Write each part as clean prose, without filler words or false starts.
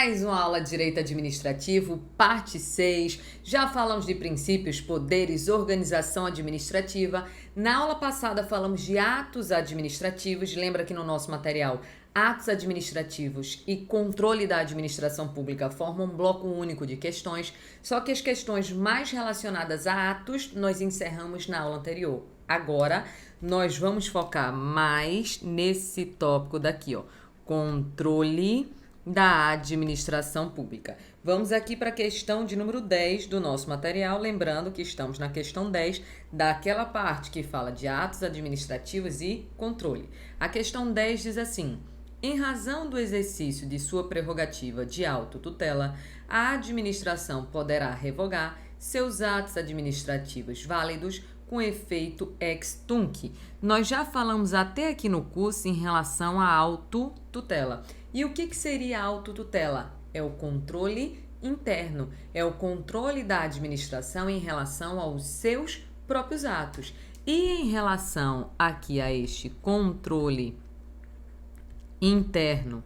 Mais uma aula de Direito Administrativo, parte 6. Já falamos de princípios, poderes, organização administrativa. Na aula passada falamos de atos administrativos. Lembra que no nosso material, atos administrativos e controle da administração pública formam um bloco único de questões, só que as questões mais relacionadas a atos nós encerramos na aula anterior. Agora, nós vamos focar mais nesse tópico daqui, ó, controle da administração pública. Vamos aqui para a questão de número 10 do nosso material, lembrando que estamos na questão 10 daquela parte que fala de atos administrativos e controle. A questão 10 diz assim: em razão do exercício de sua prerrogativa de autotutela, a administração poderá revogar seus atos administrativos válidos com efeito ex tunc. Nós já falamos até aqui no curso em relação à autotutela. E o que seria a autotutela? É o controle interno, é o controle da administração em relação aos seus próprios atos. E em relação aqui a este controle interno,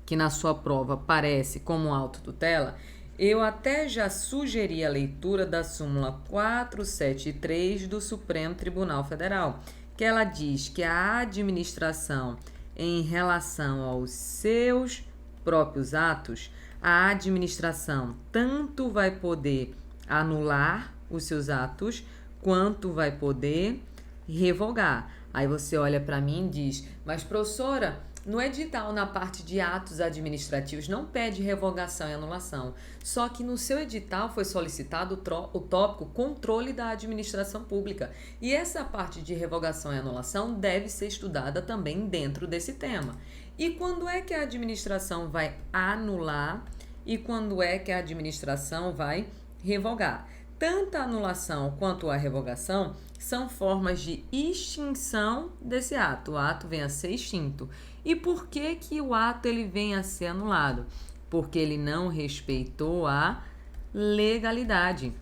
que na sua prova aparece como autotutela, eu até já sugeri a leitura da súmula 473 do Supremo Tribunal Federal, que ela diz que a administração, em relação aos seus próprios atos, a administração tanto vai poder anular os seus atos, quanto vai poder revogar. Aí você olha para mim e diz: mas professora, no edital, na parte de atos administrativos, não pede revogação e anulação. Só que no seu edital foi solicitado o tópico controle da administração pública. E essa parte de revogação e anulação deve ser estudada também dentro desse tema. E quando é que a administração vai anular e quando é que a administração vai revogar? Tanto a anulação quanto a revogação são formas de extinção desse ato. O ato vem a ser extinto. E por que o ato ele vem a ser anulado? Porque ele não respeitou a legalidade.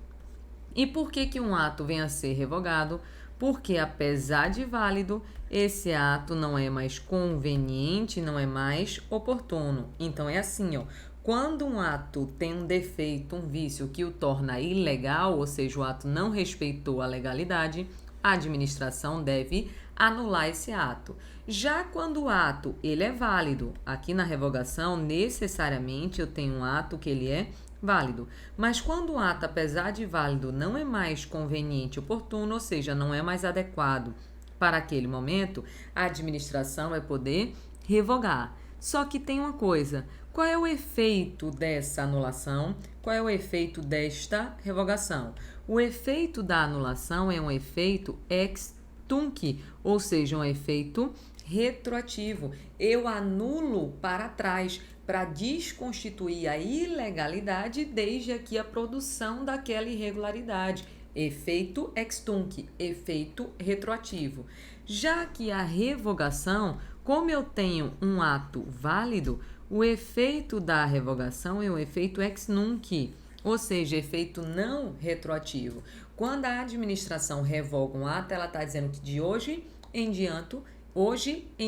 E por que um ato vem a ser revogado? Porque, apesar de válido, esse ato não é mais conveniente, não é mais oportuno. Então, é assim, ó. Quando um ato tem um defeito, um vício que o torna ilegal, ou seja, o ato não respeitou a legalidade, a administração deve anular esse ato. Já quando o ato ele é válido, aqui na revogação, necessariamente eu tenho um ato que ele é válido. Mas quando o ato, apesar de válido, não é mais conveniente, oportuno, ou seja, não é mais adequado para aquele momento, a administração vai poder revogar. Só que tem uma coisa: qual é o efeito dessa anulação? Qual é o efeito desta revogação? O efeito da anulação é um efeito ex tunc, ou seja, um efeito retroativo. Eu anulo para trás, para desconstituir a ilegalidade desde aqui a produção daquela irregularidade. Efeito ex tunc, efeito retroativo. Já que a revogação, como eu tenho um ato válido, o efeito da revogação é um efeito ex nunc, ou seja, efeito não retroativo. Quando a administração revoga um ato, ela está dizendo que de hoje em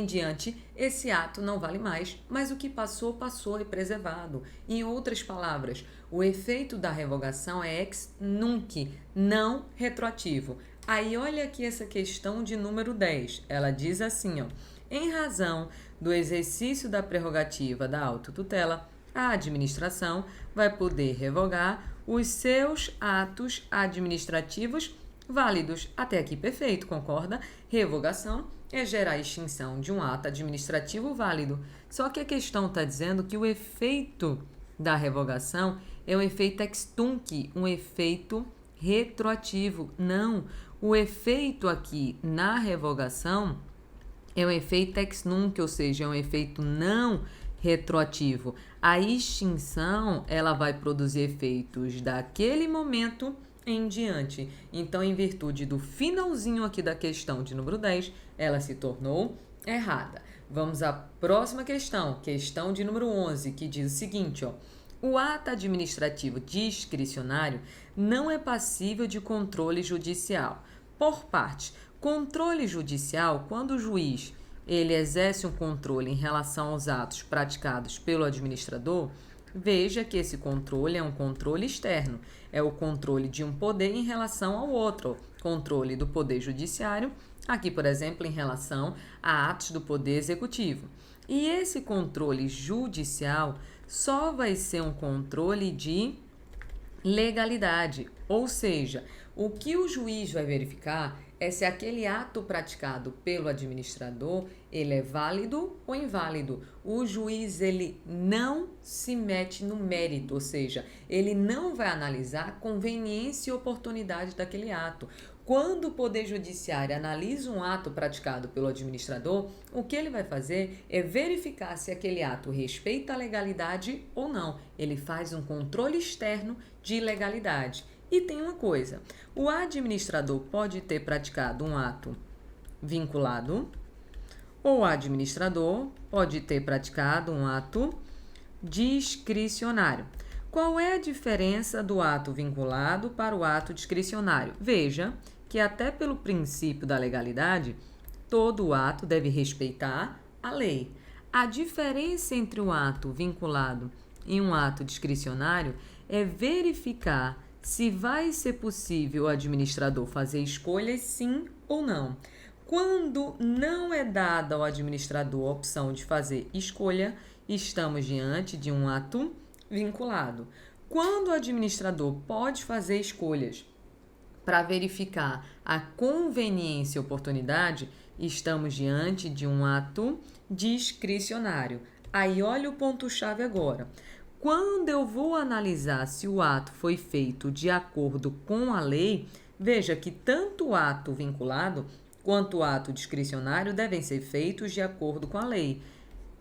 diante, esse ato não vale mais, mas o que passou, passou e preservado. Em outras palavras, o efeito da revogação é ex nunc, não retroativo. Aí olha aqui essa questão de número 10, ela diz assim, ó: em razão do exercício da prerrogativa da autotutela, a administração vai poder revogar os seus atos administrativos válidos. Até aqui perfeito, concorda? Revogação é gerar a extinção de um ato administrativo válido. Só que a questão está dizendo que o efeito da revogação é um efeito ex tunc, um efeito retroativo. Não, o efeito aqui na revogação é um efeito ex nunc, ou seja, é um efeito não retroativo. A extinção, ela vai produzir efeitos daquele momento em diante. Então, em virtude do finalzinho aqui da questão de número 10, ela se tornou errada. Vamos à próxima questão, questão de número 11, que diz o seguinte, ó: o ato administrativo discricionário não é passível de controle judicial. Por parte, controle judicial, quando o juiz ele exerce um controle em relação aos atos praticados pelo administrador, Veja que esse controle é um controle externo, é o controle de um poder em relação ao outro, controle do poder judiciário, aqui, por exemplo, em relação a atos do poder executivo. E esse controle judicial só vai ser um controle de legalidade, ou seja, o que o juiz vai verificar é se aquele ato praticado pelo administrador, ele é válido ou inválido. O juiz, ele não se mete no mérito, ou seja, ele não vai analisar a conveniência e oportunidade daquele ato. Quando o Poder Judiciário analisa um ato praticado pelo administrador, o que ele vai fazer é verificar se aquele ato respeita a legalidade ou não. Ele faz um controle externo de legalidade. E tem uma coisa, o administrador pode ter praticado um ato vinculado ou o administrador pode ter praticado um ato discricionário. Qual é a diferença do ato vinculado para o ato discricionário? Veja que até pelo princípio da legalidade, todo ato deve respeitar a lei. A diferença entre um ato vinculado e um ato discricionário é verificar se vai ser possível o administrador fazer escolhas sim ou não. Quando não é dada ao administrador a opção de fazer escolha, estamos diante de um ato vinculado. Quando o administrador pode fazer escolhas para verificar a conveniência e oportunidade, estamos diante de um ato discricionário. Aí olha o ponto-chave agora. Quando eu vou analisar se o ato foi feito de acordo com a lei, veja que tanto o ato vinculado quanto o ato discricionário devem ser feitos de acordo com a lei.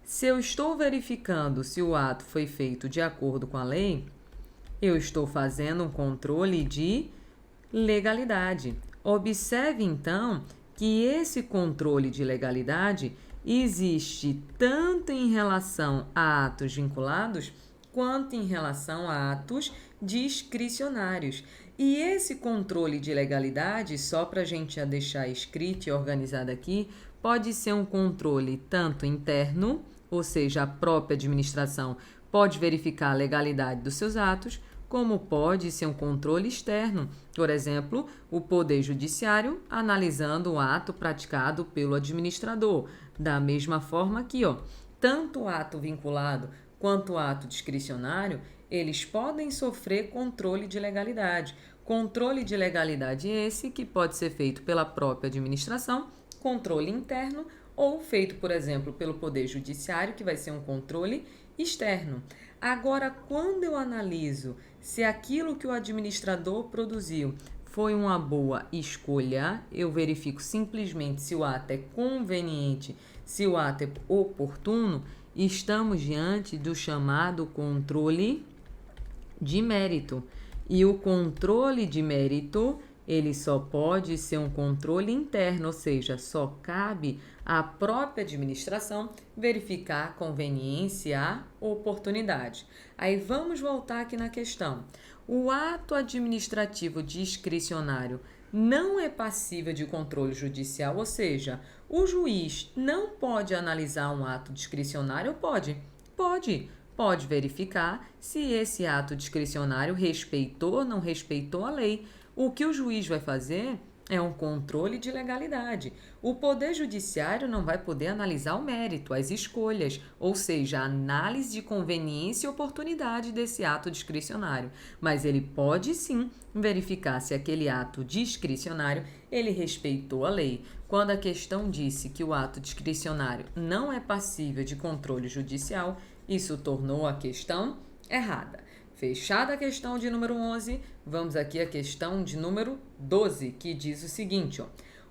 Se eu estou verificando se o ato foi feito de acordo com a lei, eu estou fazendo um controle de legalidade. Observe, então, que esse controle de legalidade existe tanto em relação a atos vinculados quanto em relação a atos discricionários. E esse controle de legalidade, só para a gente já deixar escrito e organizado aqui, pode ser um controle tanto interno, ou seja, a própria administração pode verificar a legalidade dos seus atos, como pode ser um controle externo, por exemplo, o Poder Judiciário analisando o ato praticado pelo administrador. Da mesma forma aqui, tanto o ato vinculado quanto o ato discricionário, eles podem sofrer controle de legalidade. Controle de legalidade esse que pode ser feito pela própria administração, controle interno, ou feito, por exemplo, pelo Poder Judiciário, que vai ser um controle externo. Agora, quando eu analiso se aquilo que o administrador produziu foi uma boa escolha, eu verifico simplesmente se o ato é conveniente, se o ato é oportuno, estamos diante do chamado controle de mérito. E o controle de mérito, ele só pode ser um controle interno, ou seja, só cabe à própria administração verificar a conveniência e a oportunidade. Aí vamos voltar aqui na questão. O ato administrativo discricionário não é passível de controle judicial, ou seja, o juiz não pode analisar um ato discricionário, pode? Pode verificar se esse ato discricionário respeitou ou não respeitou a lei. O que o juiz vai fazer é um controle de legalidade. O Poder Judiciário não vai poder analisar o mérito, as escolhas, ou seja, a análise de conveniência e oportunidade desse ato discricionário. Mas ele pode sim verificar se aquele ato discricionário ele respeitou a lei. Quando a questão disse que o ato discricionário não é passível de controle judicial, isso tornou a questão errada. Fechada a questão de número 11, vamos aqui à questão de número 12, que diz o seguinte,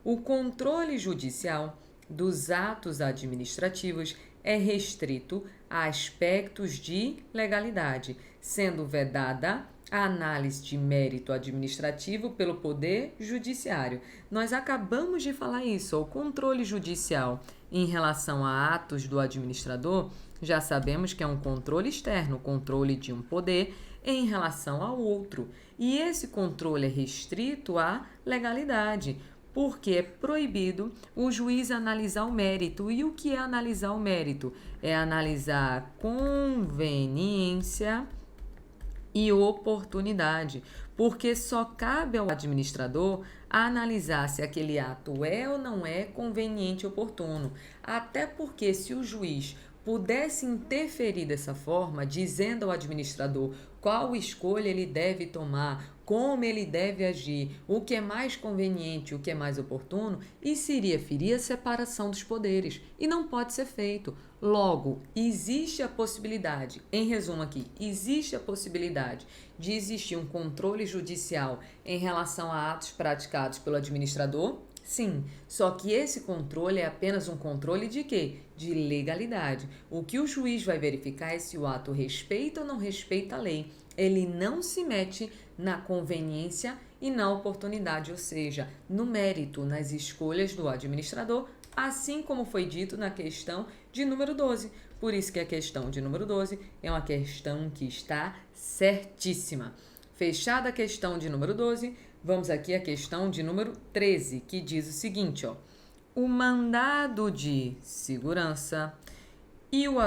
o controle judicial dos atos administrativos é restrito a aspectos de legalidade, sendo vedada a análise de mérito administrativo pelo Poder Judiciário. Nós acabamos de falar isso, o controle judicial em relação a atos do administrador, já sabemos que é um controle externo, controle de um poder em relação ao outro. E esse controle é restrito à legalidade. porque é proibido o juiz analisar o mérito. E o que é analisar o mérito? É analisar a conveniência e oportunidade, porque só cabe ao administrador analisar se aquele ato é ou não é conveniente e oportuno. Até porque se o juiz pudesse interferir dessa forma, dizendo ao administrador qual escolha ele deve tomar, como ele deve agir, o que é mais conveniente, o que é mais oportuno, isso iria ferir a separação dos poderes e não pode ser feito. Logo, existe a possibilidade, em resumo aqui, existe a possibilidade de existir um controle judicial em relação a atos praticados pelo administrador? Sim, só que esse controle é apenas um controle de quê? De legalidade. O que o juiz vai verificar é se o ato respeita ou não respeita a lei. Ele não se mete na conveniência e na oportunidade, ou seja, no mérito, nas escolhas do administrador, assim como foi dito na questão de número 12. Por isso que a questão de número 12 é uma questão que está certíssima. Fechada a questão de número 12, vamos aqui à questão de número 13, que diz o seguinte, ó. O mandado de segurança e o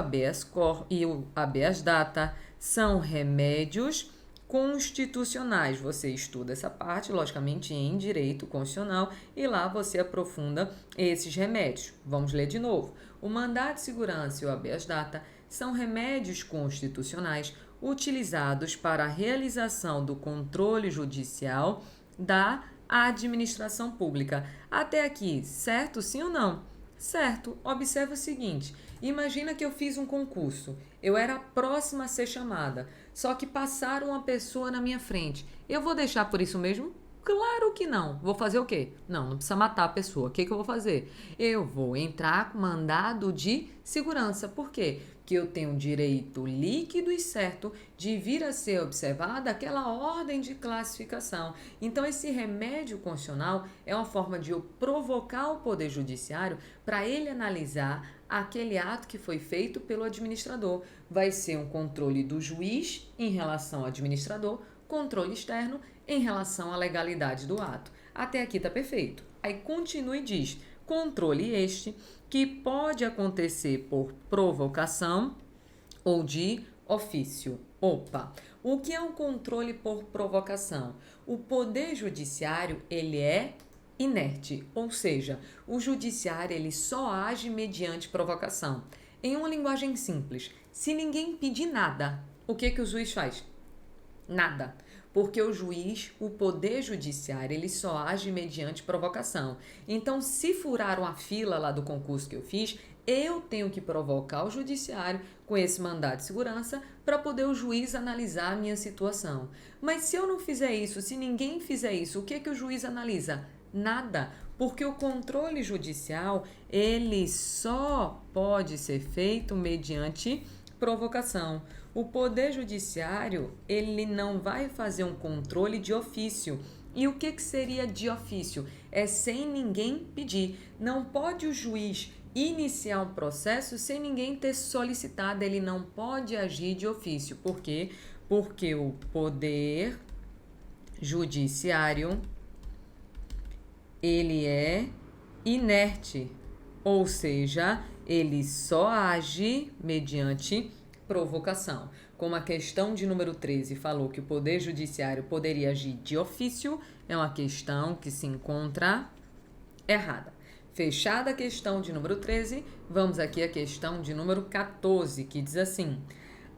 habeas data são remédios constitucionais. Você estuda essa parte, logicamente, em direito constitucional e lá você aprofunda esses remédios. Vamos ler de novo. O mandado de segurança e o habeas data são remédios constitucionais utilizados para a realização do controle judicial da administração pública. Até aqui, certo? Sim ou não? Certo. Observa o seguinte. Imagina que eu fiz um concurso. Eu era a próxima a ser chamada. Só que passaram uma pessoa na minha frente. Eu vou deixar por isso mesmo? Claro que não. Vou fazer o quê? Não precisa matar a pessoa. O que eu vou fazer? Eu vou entrar com mandado de segurança. Por quê? Porque eu tenho o direito líquido e certo de vir a ser observada aquela ordem de classificação. Então, esse remédio constitucional é uma forma de eu provocar o Poder Judiciário para ele analisar aquele ato que foi feito pelo administrador. Vai ser um controle do juiz em relação ao administrador, controle externo em relação à legalidade do ato. Até aqui está perfeito. Aí continua e diz, controle este que pode acontecer por provocação ou de ofício. Opa! O que é um controle por provocação? O Poder Judiciário, ele é inerte, ou seja, o Judiciário ele só age mediante provocação. Em uma linguagem simples, se ninguém pedir nada, o que o juiz faz? Nada. Porque o juiz, o Poder Judiciário, ele só age mediante provocação. Então, se furaram a fila lá do concurso que eu fiz, eu tenho que provocar o judiciário com esse mandado de segurança para poder o juiz analisar a minha situação. Mas se eu não fizer isso, se ninguém fizer isso, o que o juiz analisa? Nada, porque o controle judicial, ele só pode ser feito mediante provocação. O Poder Judiciário, ele não vai fazer um controle de ofício. E o que seria de ofício? É sem ninguém pedir. Não pode o juiz iniciar um processo sem ninguém ter solicitado. Ele não pode agir de ofício. Por quê? Porque o Poder Judiciário, ele é inerte. Ou seja, ele só age mediante provocação. Como a questão de número 13 falou que o Poder Judiciário poderia agir de ofício, é uma questão que se encontra errada. Fechada a questão de número 13, vamos aqui à questão de número 14, que diz assim: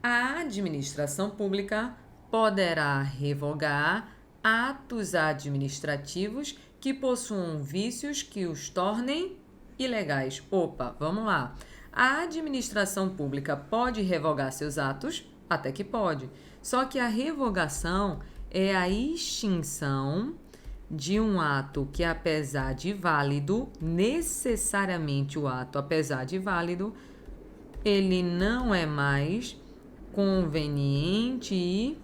a administração pública poderá revogar atos administrativos que possuam vícios que os tornem ilegais. Opa, vamos lá. A administração pública pode revogar seus atos? Até que pode. Só que a revogação é a extinção de um ato que, apesar de válido, necessariamente o ato, apesar de válido, ele não é mais conveniente e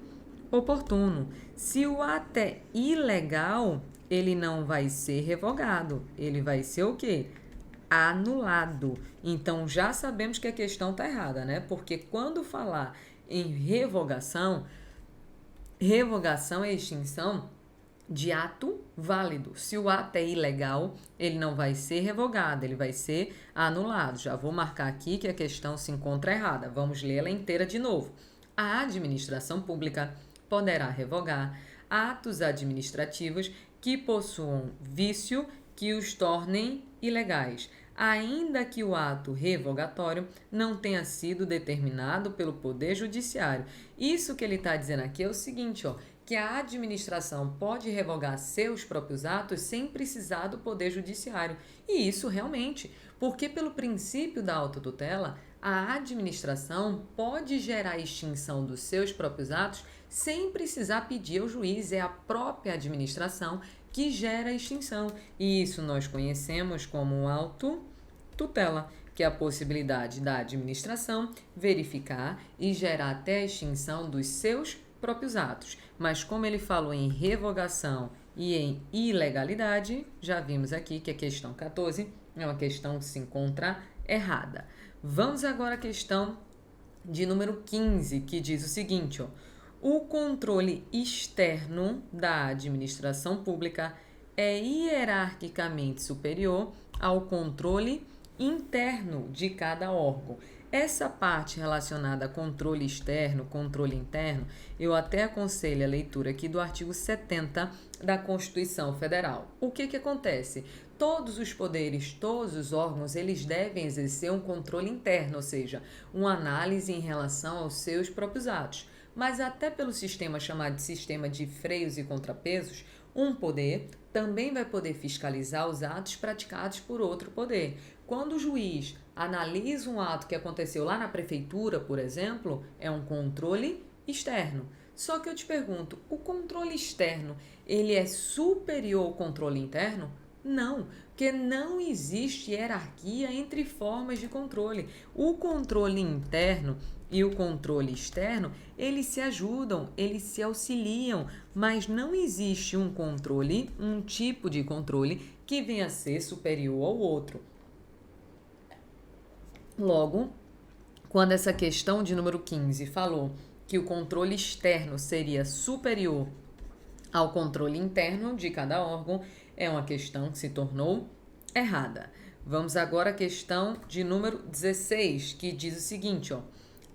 oportuno. Se o ato é ilegal, ele não vai ser revogado. Ele vai ser o quê? Anulado. Então, já sabemos que a questão está errada, né? Porque quando falar em revogação, revogação é extinção de ato válido. Se o ato é ilegal, ele não vai ser revogado, ele vai ser anulado. Já vou marcar aqui que a questão se encontra errada. Vamos ler ela inteira de novo. A administração pública poderá revogar atos administrativos que possuam vício que os tornem ilegais, ainda que o ato revogatório não tenha sido determinado pelo Poder Judiciário. Isso que ele está dizendo aqui é o seguinte, ó, que a administração pode revogar seus próprios atos sem precisar do Poder Judiciário. E isso realmente, porque pelo princípio da autotutela, a administração pode gerar a extinção dos seus próprios atos sem precisar pedir ao juiz, é a própria administração que gera a extinção. E isso nós conhecemos como autotutela, que é a possibilidade da administração verificar e gerar até a extinção dos seus próprios atos. Mas como ele falou em revogação e em ilegalidade, já vimos aqui que a questão 14 é uma questão que se encontra errada. Vamos agora à questão de número 15, que diz o seguinte, ó: o controle externo da administração pública é hierarquicamente superior ao controle interno de cada órgão. Essa parte relacionada a controle externo, controle interno, eu até aconselho a leitura aqui do artigo 70 da Constituição Federal. O que acontece? Todos os poderes, todos os órgãos, eles devem exercer um controle interno, ou seja, uma análise em relação aos seus próprios atos. Mas até pelo sistema chamado de sistema de freios e contrapesos, um poder também vai poder fiscalizar os atos praticados por outro poder. Quando o juiz analisa um ato que aconteceu lá na prefeitura, por exemplo, é um controle externo. Só que eu te pergunto, o controle externo, ele é superior ao controle interno? Não, porque não existe hierarquia entre formas de controle. O controle interno e o controle externo, eles se ajudam, eles se auxiliam, mas não existe um controle, um tipo de controle que venha a ser superior ao outro. Logo, quando essa questão de número 15 falou que o controle externo seria superior ao controle interno de cada órgão, é uma questão que se tornou errada. Vamos agora à questão de número 16, que diz o seguinte, ó: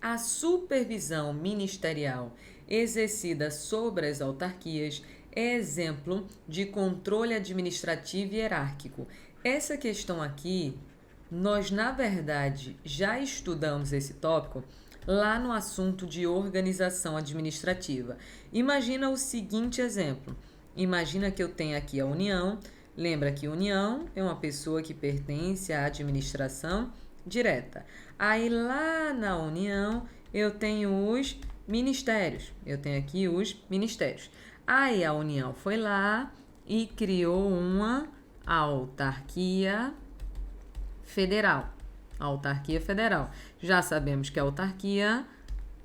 a supervisão ministerial exercida sobre as autarquias é exemplo de controle administrativo e hierárquico. Essa questão aqui, nós na verdade já estudamos esse tópico lá no assunto de organização administrativa. Imagina o seguinte exemplo. Imagina que eu tenho aqui a União. Lembra que União é uma pessoa que pertence à administração direta. Aí lá na União eu tenho os ministérios. Eu tenho aqui os ministérios. Aí a União foi lá e criou uma autarquia federal. Autarquia federal. Já sabemos que a autarquia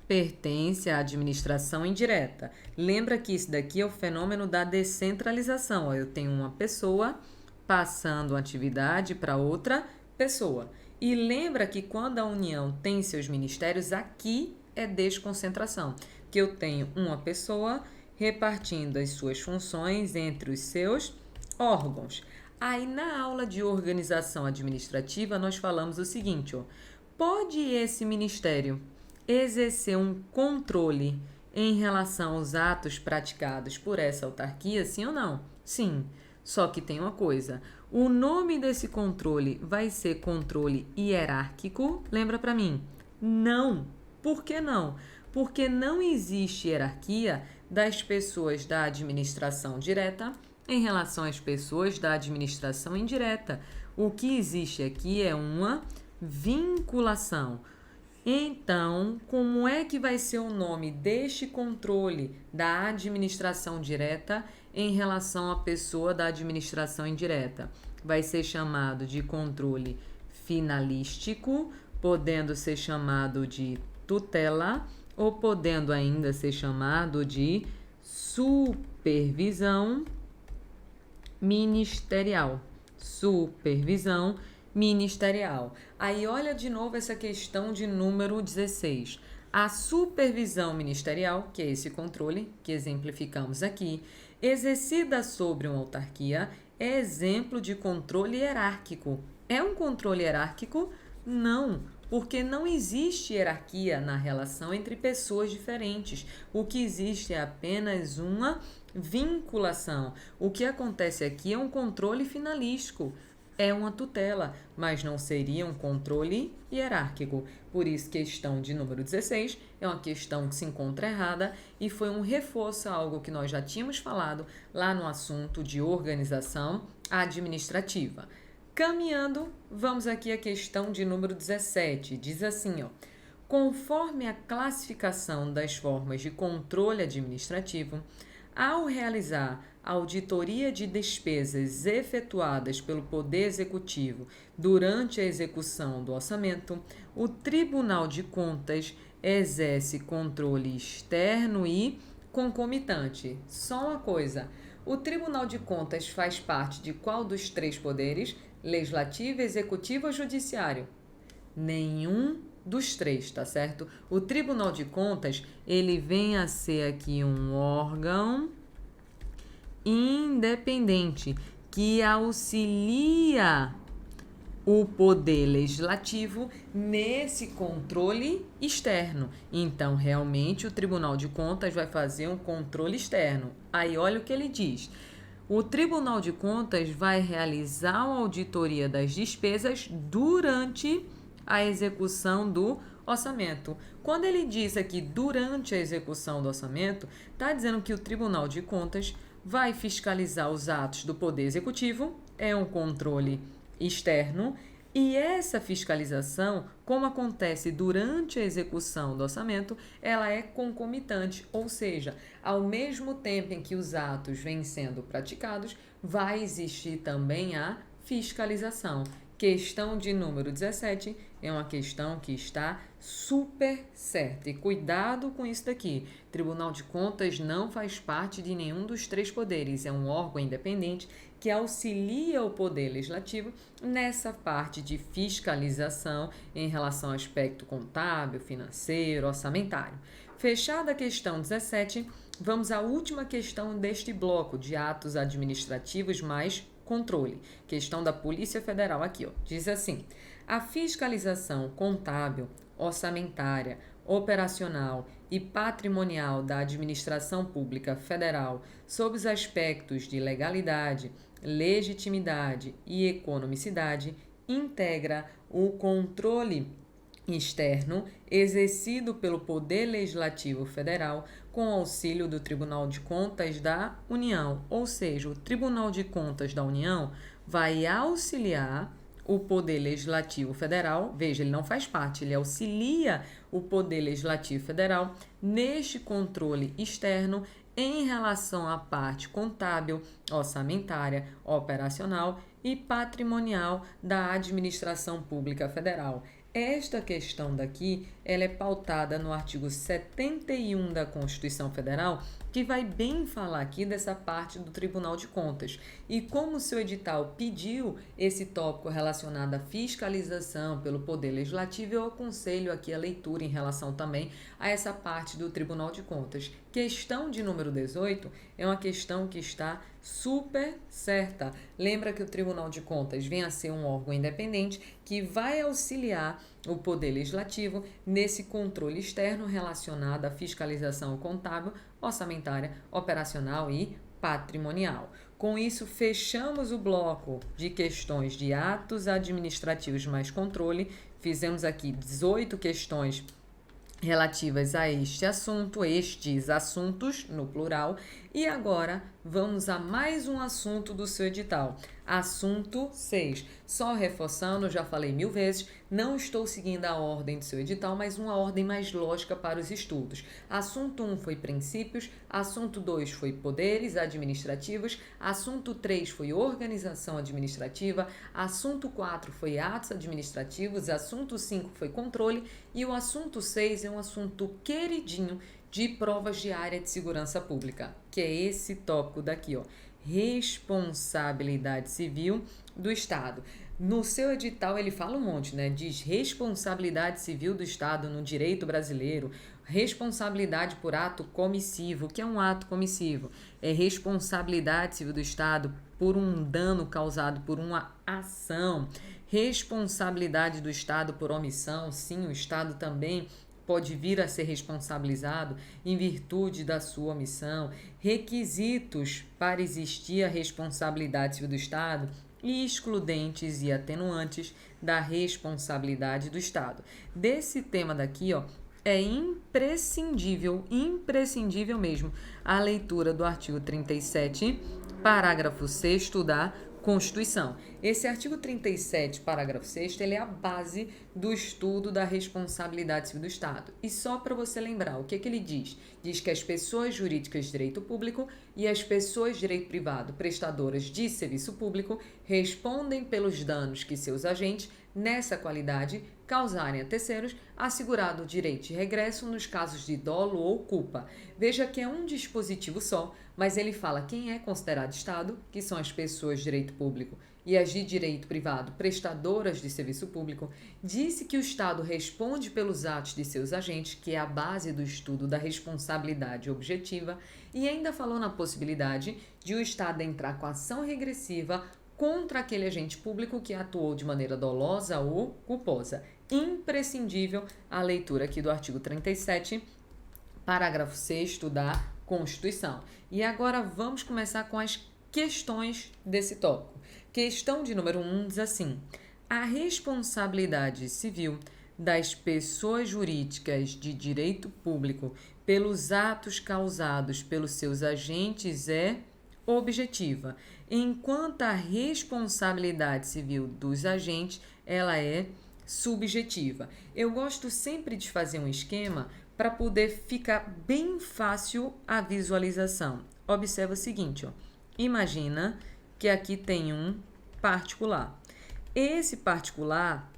pertence à administração indireta. Lembra que isso daqui é o fenômeno da descentralização. Eu tenho uma pessoa passando a atividade para outra pessoa. E lembra que quando a União tem seus ministérios, aqui é desconcentração, que eu tenho uma pessoa repartindo as suas funções entre os seus órgãos. Aí na aula de organização administrativa nós falamos o seguinte, ó: pode esse ministério exercer um controle em relação aos atos praticados por essa autarquia, sim ou não? Sim. Só que tem uma coisa, o nome desse controle vai ser controle hierárquico? Lembra para mim? Não. Por que não? Porque não existe hierarquia das pessoas da administração direta em relação às pessoas da administração indireta. O que existe aqui é uma vinculação. Então, como é que vai ser o nome deste controle da administração direta em relação à pessoa da administração indireta? Vai ser chamado de controle finalístico, podendo ser chamado de tutela ou podendo ainda ser chamado de supervisão ministerial. Supervisão ministerial. Aí olha de novo essa questão de número 16. A supervisão ministerial, que é esse controle que exemplificamos aqui, Exercida sobre uma autarquia é exemplo de controle hierárquico. É um controle hierárquico? Não, porque não existe hierarquia na relação entre pessoas diferentes. O que existe é apenas uma vinculação. O que acontece aqui é um controle finalístico. É uma tutela, mas não seria um controle hierárquico. Por isso, questão de número 16 é uma questão que se encontra errada e foi um reforço a algo que nós já tínhamos falado lá no assunto de organização administrativa. Caminhando, vamos aqui à questão de número 17. Diz assim, ó: conforme a classificação das formas de controle administrativo, ao realizar a auditoria de despesas efetuadas pelo Poder Executivo durante a execução do orçamento, o Tribunal de Contas exerce controle externo e concomitante. Só uma coisa: o Tribunal de Contas faz parte de qual dos três poderes? Legislativo, Executivo ou Judiciário? Nenhum dos três, tá certo? O Tribunal de Contas, ele vem a ser aqui um órgão independente que auxilia o poder legislativo nesse controle externo. Então, realmente, o Tribunal de Contas vai fazer um controle externo. Aí, olha o que ele diz: o Tribunal de Contas vai realizar uma auditoria das despesas durante a execução do orçamento. Quando ele diz aqui durante a execução do orçamento, está dizendo que o Tribunal de Contas vai fiscalizar os atos do Poder Executivo, é um controle externo, e essa fiscalização, como acontece durante a execução do orçamento, ela é concomitante, ou seja, ao mesmo tempo em que os atos vêm sendo praticados, vai existir também a fiscalização. Questão de número 17 é uma questão que está super certa. E cuidado com isso daqui. Tribunal de Contas não faz parte de nenhum dos três poderes. É um órgão independente que auxilia o Poder Legislativo nessa parte de fiscalização em relação ao aspecto contábil, financeiro, orçamentário. Fechada a questão 17, vamos à última questão deste bloco de atos administrativos mais controle. Questão da Polícia Federal aqui, ó. Diz assim: a fiscalização contábil, orçamentária, operacional e patrimonial da administração pública federal sob os aspectos de legalidade, legitimidade e economicidade integra o controle externo exercido pelo Poder Legislativo Federal com auxílio do Tribunal de Contas da União, ou seja, o Tribunal de Contas da União vai auxiliar o Poder Legislativo Federal, veja, ele não faz parte, ele auxilia o Poder Legislativo Federal neste controle externo em relação à parte contábil, orçamentária, operacional e patrimonial da administração pública federal. Esta questão daqui, ela é pautada no artigo 71 da Constituição Federal, que vai bem falar aqui dessa parte do Tribunal de Contas. E como o seu edital pediu esse tópico relacionado à fiscalização pelo Poder Legislativo, eu aconselho aqui a leitura em relação também a essa parte do Tribunal de Contas. Questão de número 18 é uma questão que está super certa. Lembra que o Tribunal de Contas vem a ser um órgão independente que vai auxiliar o Poder Legislativo nesse controle externo relacionado à fiscalização contábil, orçamentária, operacional e patrimonial. Com isso, fechamos o bloco de questões de atos administrativos mais controle. Fizemos aqui 18 questões relativas a este assunto, estes assuntos, no plural. E agora, vamos a mais um assunto do seu edital. Assunto 6. Só reforçando, já falei 1000 vezes, não estou seguindo a ordem do seu edital, mas uma ordem mais lógica para os estudos. Assunto 1 foi princípios, assunto 2 foi poderes administrativos, assunto 3 foi organização administrativa, assunto 4 foi atos administrativos, assunto 5 foi controle e o assunto 6 é um assunto queridinho de provas de área de segurança pública, que é esse tópico daqui, ó. Responsabilidade civil do Estado. No seu edital ele fala um monte, né? Diz responsabilidade civil do Estado no direito brasileiro, responsabilidade por ato comissivo. O que é um ato comissivo? É responsabilidade civil do Estado por um dano causado por uma ação, responsabilidade do Estado por omissão. Sim, o Estado também pode vir a ser responsabilizado em virtude da sua omissão, requisitos para existir a responsabilidade civil do Estado e excludentes e atenuantes da responsabilidade do Estado. Desse tema daqui, ó, é imprescindível mesmo, a leitura do artigo 37, parágrafo 6º da Constituição. Esse artigo 37, parágrafo 6º, ele é a base do estudo da responsabilidade civil do Estado. E só para você lembrar, o que ele diz? Diz que as pessoas jurídicas de direito público e as pessoas de direito privado prestadoras de serviço público respondem pelos danos que seus agentes, nessa qualidade, causarem a terceiros, assegurado o direito de regresso nos casos de dolo ou culpa. Veja que é um dispositivo só, mas ele fala quem é considerado Estado, que são as pessoas de direito público e as de direito privado prestadoras de serviço público, disse que o Estado responde pelos atos de seus agentes, que é a base do estudo da responsabilidade objetiva, e ainda falou na possibilidade de o Estado entrar com ação regressiva contra aquele agente público que atuou de maneira dolosa ou culposa. Imprescindível a leitura aqui do artigo 37, parágrafo 6º da Constituição. E agora vamos começar com as questões desse tópico. Questão de número 1 diz assim: a responsabilidade civil das pessoas jurídicas de direito público pelos atos causados pelos seus agentes é objetiva, enquanto a responsabilidade civil dos agentes ela é subjetiva. Eu gosto sempre de fazer um esquema para poder ficar bem fácil a visualização. Observa o seguinte, ó. Imagina que aqui tem um particular. Esse particular,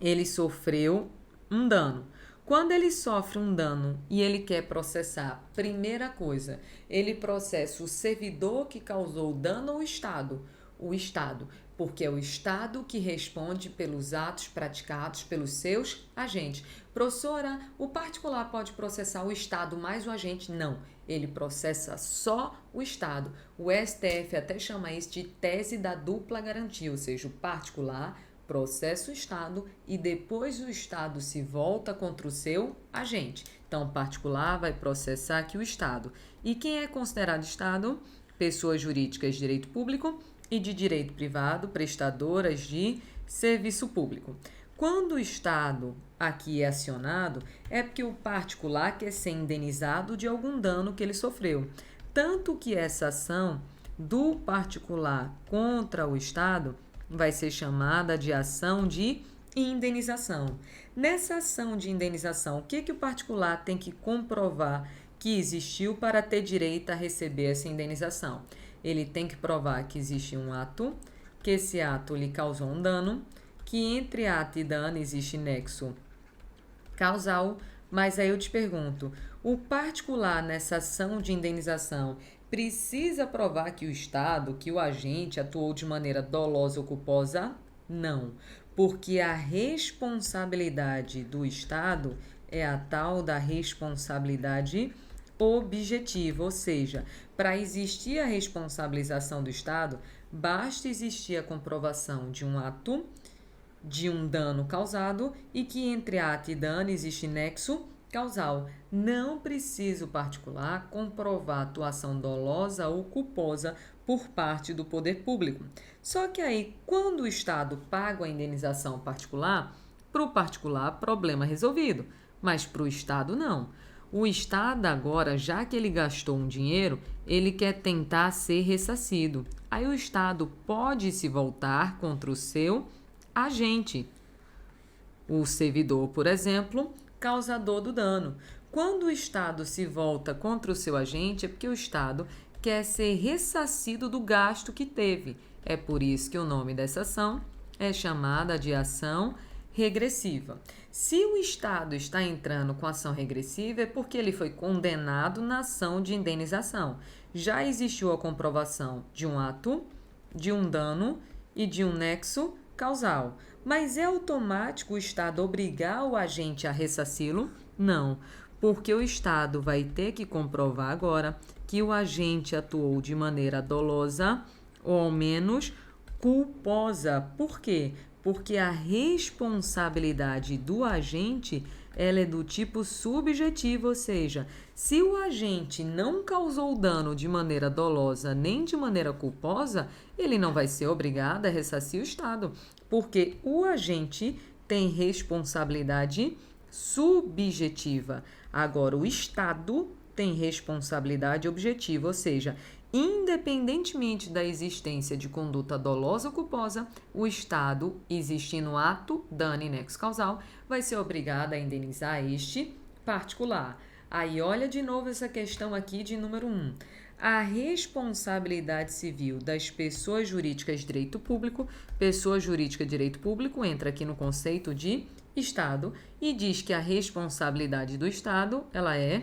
ele sofreu um dano. Quando ele sofre um dano e ele quer processar, primeira coisa, ele processa o servidor que causou o dano ou o Estado? O Estado, porque é o Estado que responde pelos atos praticados pelos seus agentes. Professora, o particular pode processar o Estado mais o agente? Não, ele processa só o Estado. O STF até chama isso de tese da dupla garantia, ou seja, o particular processa o Estado e depois o Estado se volta contra o seu agente. Então, o particular vai processar aqui o Estado. E quem é considerado Estado? Pessoas jurídicas de direito público e de direito privado, prestadoras de serviço público. Quando o Estado aqui é acionado, é porque o particular quer ser indenizado de algum dano que ele sofreu. Tanto que essa ação do particular contra o Estado vai ser chamada de ação de indenização. Nessa ação de indenização, o que o particular tem que comprovar que existiu para ter direito a receber essa indenização? Ele tem que provar que existe um ato, que esse ato lhe causou um dano, que entre ato e dano existe nexo causal, mas aí eu te pergunto, o particular nessa ação de indenização precisa provar que o Estado, que o agente atuou de maneira dolosa ou culposa? Não, porque a responsabilidade do Estado é a tal da responsabilidade objetiva, ou seja, para existir a responsabilização do Estado, basta existir a comprovação de um ato, de um dano causado e que entre ato e dano existe nexo causal. Não precisa o particular comprovar atuação dolosa ou culposa por parte do poder público. Só que aí, quando o Estado paga a indenização particular, para o particular, problema resolvido, mas para o Estado não. O Estado agora, já que ele gastou um dinheiro, ele quer tentar ser ressarcido. Aí o Estado pode se voltar contra o seu agente. O servidor, por exemplo, causador do dano. Quando o Estado se volta contra o seu agente, é porque o Estado quer ser ressarcido do gasto que teve. É por isso que o nome dessa ação é chamada de ação regressiva. Se o Estado está entrando com ação regressiva, é porque ele foi condenado na ação de indenização. Já existiu a comprovação de um ato, de um dano e de um nexo causal. Mas é automático o Estado obrigar o agente a ressarci-lo? Não, porque o Estado vai ter que comprovar agora que o agente atuou de maneira dolosa ou ao menos culposa. Por quê? Porque a responsabilidade do agente ela é do tipo subjetivo, ou seja, se o agente não causou dano de maneira dolosa nem de maneira culposa, ele não vai ser obrigado a ressarcir o Estado, porque o agente tem responsabilidade subjetiva. Agora, o Estado tem responsabilidade objetiva, ou seja, independentemente da existência de conduta dolosa ou culposa, o Estado, existindo ato, dano e nexo causal, vai ser obrigado a indenizar este particular. Aí, olha de novo essa questão aqui de número 1. A responsabilidade civil das pessoas jurídicas de direito público, pessoa jurídica de direito público entra aqui no conceito de Estado e diz que a responsabilidade do Estado, ela é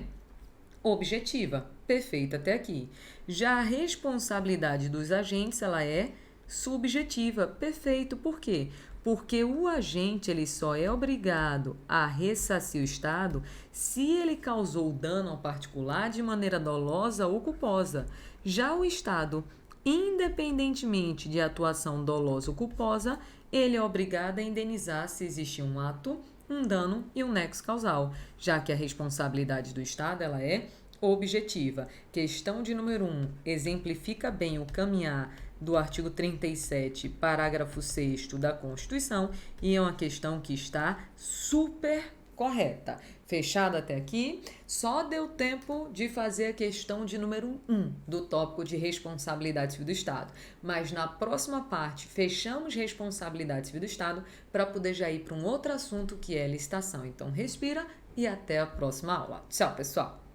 objetiva. Perfeito até aqui. Já a responsabilidade dos agentes, ela é subjetiva. Perfeito. Por quê? Porque o agente ele só é obrigado a ressarcir o Estado se ele causou dano ao particular de maneira dolosa ou culposa. Já o Estado, independentemente de atuação dolosa ou culposa, ele é obrigado a indenizar se existe um ato, um dano e um nexo causal, já que a responsabilidade do Estado ela é objetiva. Questão de número 1 exemplifica bem o caminhar do artigo 37, parágrafo 6º da Constituição e é uma questão que está super correta. Fechado até aqui? Só deu tempo de fazer a questão de número 1 do tópico de responsabilidade civil do Estado. Mas na próxima parte, fechamos responsabilidade civil do Estado para poder já ir para um outro assunto que é licitação. Então, respira e até a próxima aula. Tchau, pessoal!